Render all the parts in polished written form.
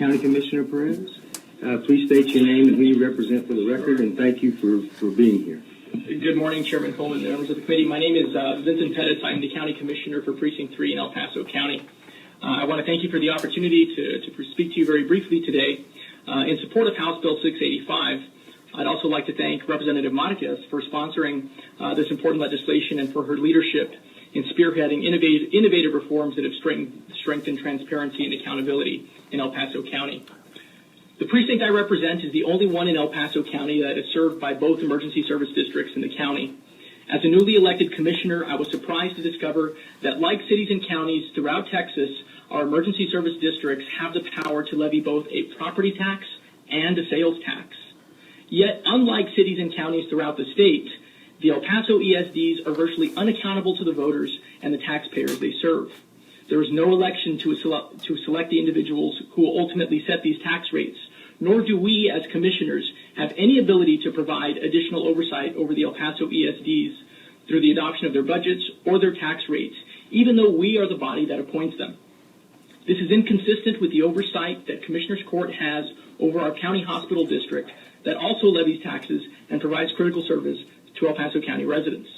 County Commissioner Perez. Please state your name and who you represent for the record, and thank you for being here. Good morning, Chairman Coleman, members of the committee. My name is Vincent Perez. I'm the County Commissioner for Precinct 3 in El Paso County. I want to thank you for the opportunity to speak to you very briefly today. In support of House Bill 685, I'd also like to thank Representative Marquez for sponsoring this important legislation and for her leadership in spearheading innovative reforms that have strengthened transparency and accountability in El Paso County. The precinct I represent is the only one in El Paso County that is served by both emergency service districts in the county. As a newly elected commissioner, I was surprised to discover that, like cities and counties throughout Texas, our emergency service districts have the power to levy both a property tax and a sales tax. Yet, unlike cities and counties throughout the state, the El Paso ESDs are virtually unaccountable to the voters and the taxpayers they serve. There is no election to select the individuals who will ultimately set these tax rates, nor do we as commissioners have any ability to provide additional oversight over the El Paso ESDs through the adoption of their budgets or their tax rates, even though we are the body that appoints them. This is inconsistent with the oversight that Commissioners Court has over our county hospital district that also levies taxes and provides critical service to El Paso County residents.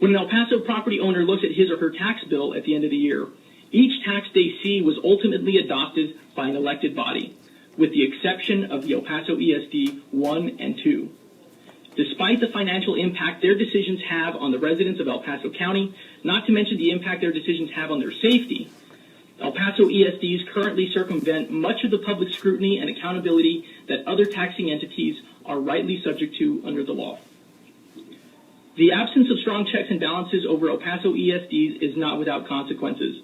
When an El Paso property owner looks at his or her tax bill at the end of the year, each tax they see was ultimately adopted by an elected body, with the exception of the El Paso ESD 1 and 2. Despite the financial impact their decisions have on the residents of El Paso County, not to mention the impact their decisions have on their safety, El Paso ESDs currently circumvent much of the public scrutiny and accountability that other taxing entities are rightly subject to under the law. The absence of strong checks and balances over El Paso ESDs is not without consequences.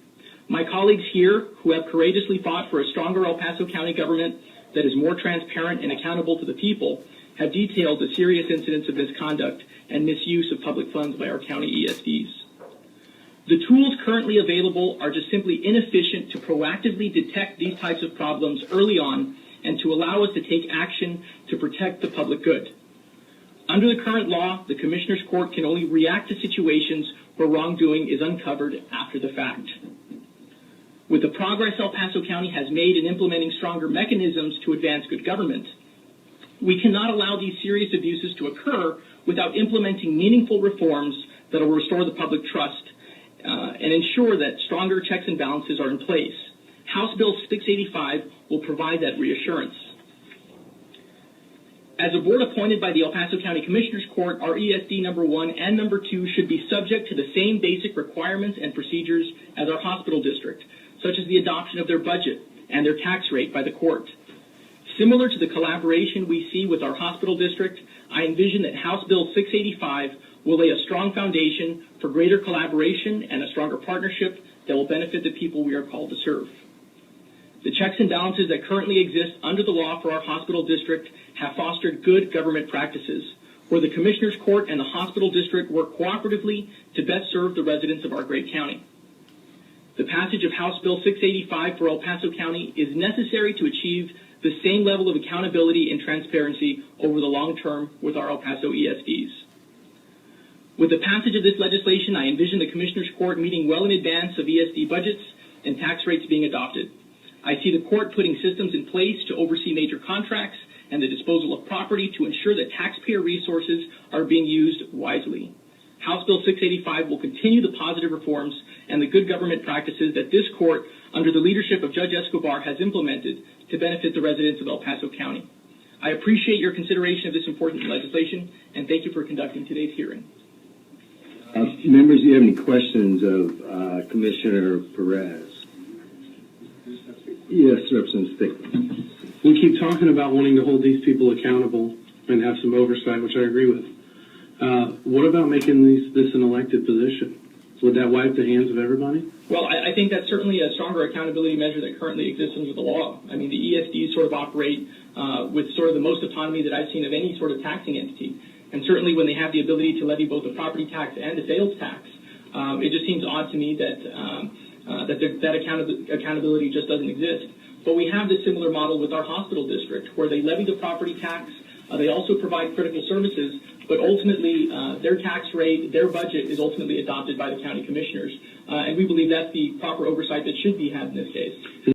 My colleagues here, who have courageously fought for a stronger El Paso County government that is more transparent and accountable to the people, have detailed the serious incidents of misconduct and misuse of public funds by our county ESDs. The tools currently available are just simply inefficient to proactively detect these types of problems early on and to allow us to take action to protect the public good. Under the current law, the Commissioners Court can only react to situations where wrongdoing is uncovered after the fact. With the progress El Paso County has made in implementing stronger mechanisms to advance good government, we cannot allow these serious abuses to occur without implementing meaningful reforms that will restore the public trust and ensure that stronger checks and balances are in place. House Bill 685 will provide that reassurance. As a board appointed by the El Paso County Commissioners Court, our ESD number 1 and number 2 should be subject to the same basic requirements and procedures as our hospital district, such as the adoption of their budget and their tax rate by the court. Similar to the collaboration we see with our hospital district, I envision that House Bill 685 will lay a strong foundation for greater collaboration and a stronger partnership that will benefit the people we are called to serve. The checks and balances that currently exist under the law for our hospital district have fostered good government practices, where the Commissioners Court and the hospital district work cooperatively to best serve the residents of our great county. The passage of House Bill 685 for El Paso County is necessary to achieve the same level of accountability and transparency over the long term with our El Paso ESDs. With the passage of this legislation, I envision the Commissioners Court meeting well in advance of ESD budgets and tax rates being adopted. I see the court putting systems in place to oversee major contracts and the disposal of property to ensure that taxpayer resources are being used wisely. House Bill 685 will continue the positive reforms and the good government practices that this court, under the leadership of Judge Escobar, has implemented to benefit the residents of El Paso County. I appreciate your consideration of this important legislation, and thank you for conducting today's hearing. Members, do you have any questions of Commissioner Perez? Yes, Representative Stickland. We keep talking about wanting to hold these people accountable and have some oversight, which I agree with. What about making this an elected position? Would that wipe the hands of everybody? Well, I think that's certainly a stronger accountability measure that currently exists under the law. I mean, the ESDs sort of operate with sort of the most autonomy that I've seen of any sort of taxing entity. And certainly when they have the ability to levy both a property tax and a sales tax, it just seems odd to me that accountability just doesn't exist. But we have this similar model with our hospital district, where they levy the property tax. They also provide critical services, but ultimately their tax rate, their budget is ultimately adopted by the county commissioners. And we believe that's the proper oversight that should be had in this case.